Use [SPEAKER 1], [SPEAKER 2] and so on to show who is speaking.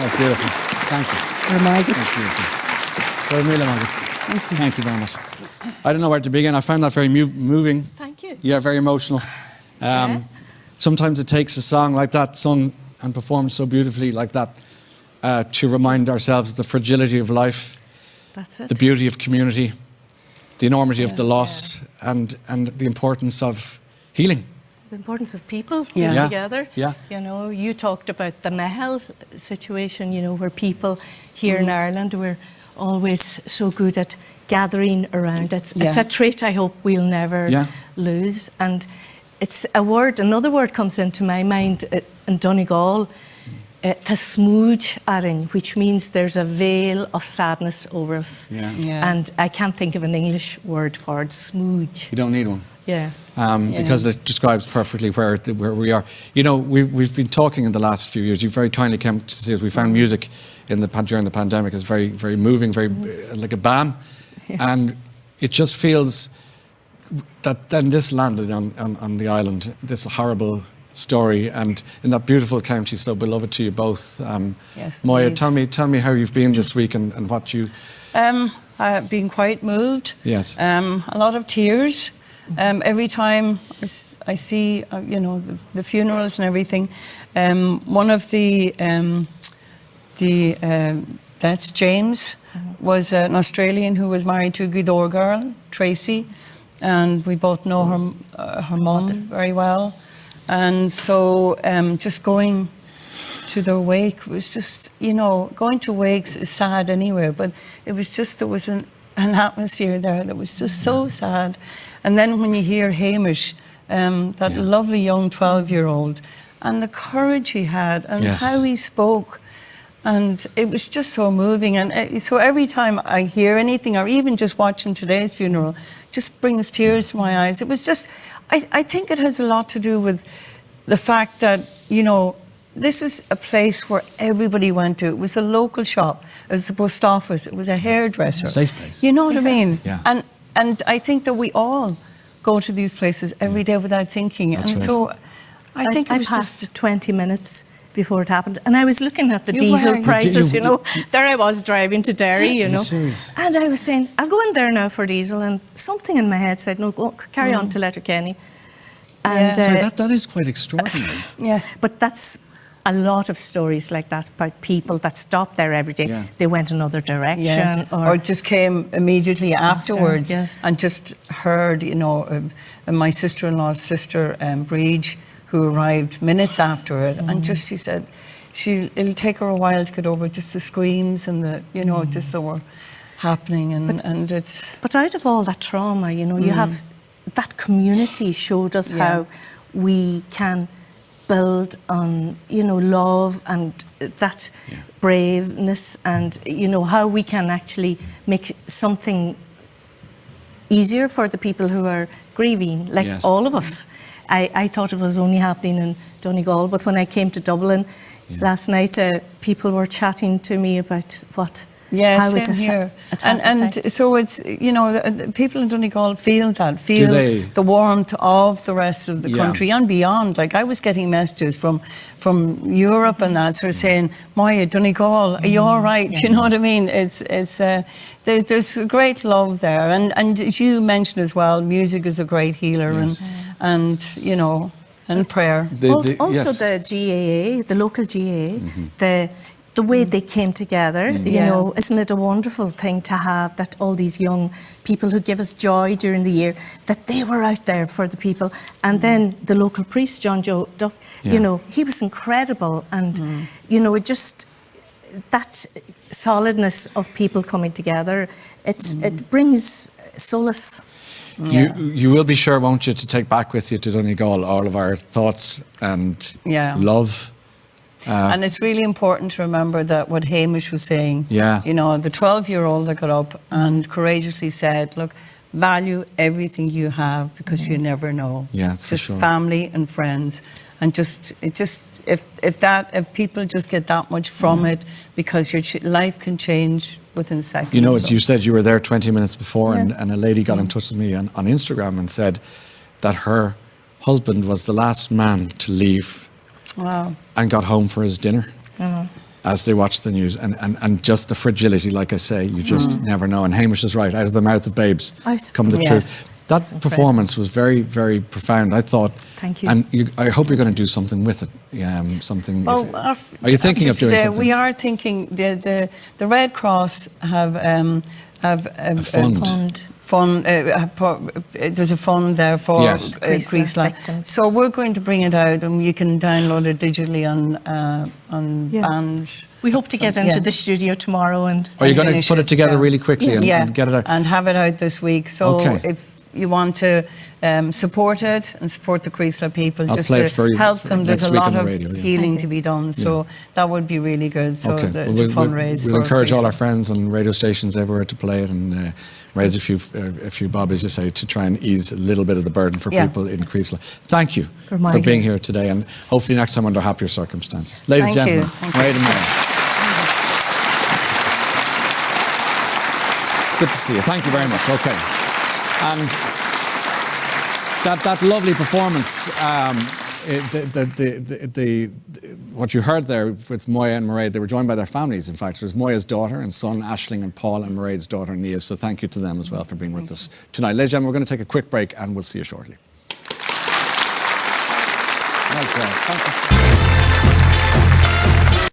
[SPEAKER 1] That's beautiful. Thank you.
[SPEAKER 2] Mairéad.
[SPEAKER 1] That's beautiful. Very Mairéad. Thank you very much. I don't know where to begin. I found that very moving.
[SPEAKER 3] Thank you.
[SPEAKER 1] Yeah, very emotional. Sometimes it takes a song like that, sung and performed so beautifully like that, to remind ourselves of the fragility of life,
[SPEAKER 3] That's it.
[SPEAKER 1] the beauty of community, the enormity of the loss, and the importance of healing.
[SPEAKER 3] The importance of people being together.
[SPEAKER 1] Yeah.
[SPEAKER 3] You know, you talked about the Mhaonaigh situation, you know, where people here in Ireland were always so good at gathering around. It's a trait I hope we'll never lose. And it's a word, another word comes into my mind in Donegal, ta smúid aring, which means there's a veil of sadness over us. And I can't think of an English word for it, smúid.
[SPEAKER 1] You don't need one.
[SPEAKER 3] Yeah.
[SPEAKER 1] Because it describes perfectly where we are. You know, we've been talking in the last few years. You very kindly came to see us. We found music during the pandemic is very, very moving, very like a balm, and it just feels that then this landed on the island, this horrible story, and in that beautiful county so beloved to you both. Moya, tell me how you've been this week and what you.
[SPEAKER 2] I've been quite moved.
[SPEAKER 1] Yes.
[SPEAKER 2] A lot of tears. Every time I see, you know, the funerals and everything, one of the that's James, was an Australian who was married to a Gweedore girl, Tracy, and we both know her mum very well, and so just going to their wake was just, you know, going to wakes is sad anywhere, but it was just, there was an atmosphere there that was just so sad. And then when you hear Hamish, that lovely young 12-year-old, and the courage he had, and how he spoke, and it was just so moving. And so every time I hear anything, or even just watching today's funeral, just brings tears to my eyes. It was just, I think it has a lot to do with the fact that, you know, this was a place where everybody went to. It was a local shop. It was the post office. It was a hairdresser.
[SPEAKER 1] A safe place.
[SPEAKER 2] You know what I mean?
[SPEAKER 1] Yeah.
[SPEAKER 2] And I think that we all go to these places every day without thinking.
[SPEAKER 1] That's
[SPEAKER 2] and
[SPEAKER 1] right.
[SPEAKER 2] so I think it was
[SPEAKER 3] passed
[SPEAKER 2] just
[SPEAKER 3] 20 minutes before it happened, and I was looking at the diesel prices, you know. There I was driving to Derry, you know. And I was saying, I'll go in there now for diesel, and something in my head said, no, go, carry on to Letterkenny. And
[SPEAKER 1] so that is quite extraordinary.
[SPEAKER 3] But that's a lot of stories like that about people that stopped there every day. They went another direction,
[SPEAKER 2] or just came immediately afterwards and just heard, you know, my sister-in-law's sister, Breach, who arrived minutes after it, and just she said, it'll take her a while to get over just the screams and the, you know, just that were happening, and it's.
[SPEAKER 3] But out of all that trauma, you know, you have that community showed us how we can build on, you know, love and that braveness, and, you know, how we can actually make something easier for the people who are grieving, like all of us. I thought it was only happening in Donegal, but when I came to Dublin last night, people were chatting to me about how it is
[SPEAKER 2] here. And so it's, you know, the people in Donegal feel the warmth of the rest of the country and beyond. Like, I was getting messages from Europe and that, sort of saying, Moya, Donegal, are you all right? You know what I mean? There's a great love there, and as you mentioned as well, music is a great healer, and you know, and prayer.
[SPEAKER 3] Also the GAA, the local GAA, the way they came together, you know, isn't it a wonderful thing to have that all these young people who give us joy during the year, that they were out there for the people. And then the local priest, John Joe Duff, you know, he was incredible. And, you know, it just, that solidness of people coming together, it brings solace.
[SPEAKER 1] You will be sure, won't you, to take back with you to Donegal all of our thoughts and love.
[SPEAKER 2] And it's really important to remember that what Hamish was saying, you know, the 12-year-old that got up and courageously said, look, value everything you have, because you never know. Just family and friends. And if people just get that much from it, because your life can change within seconds.
[SPEAKER 1] You know, you said you were there 20 minutes before, and a lady got in touch with me on Instagram and said that her husband was the last man to leave and got home for his dinner. as they watch the news, and just the fragility, like I say, you just never know. And Hamish is right, out of the mouth of babes come the truth. That performance was very, very profound, I thought.
[SPEAKER 3] Thank you.
[SPEAKER 1] And I hope you're going to do something with it. Something.
[SPEAKER 2] Well,
[SPEAKER 1] Are you thinking of doing something?
[SPEAKER 2] We are thinking. The Red Cross have a fund. There's a fund there for Creasla
[SPEAKER 3] victims.
[SPEAKER 2] So we're going to bring it out, and you can download it digitally on band.
[SPEAKER 3] We hope to get into the studio tomorrow and.
[SPEAKER 1] Are you going to put it together really quickly and get it out?
[SPEAKER 2] And have it out this week. So if you want to support it and support the Creasla people, just to help them. There's a lot of healing to be done, so that would be really good. So to fundraise.
[SPEAKER 1] We'll encourage all our friends and radio stations everywhere to play it and raise a few bob, as you say, to try and ease a little bit of the burden for people in Creasla. Thank you for being here today, and hopefully next time under happier circumstances. Ladies and gentlemen, Mairéad and Moya. Good to see you. Thank you very much. Okay. And that lovely performance, what you heard there with Moya and Mairéad, they were joined by their families, in fact. It was Moya's daughter and son, Aisling and Paul, and Mairéad's daughter, Nia. So thank you to them as well for being with us tonight. Ladies and gentlemen, we're going to take a quick break and we'll see you shortly. Right, thank you.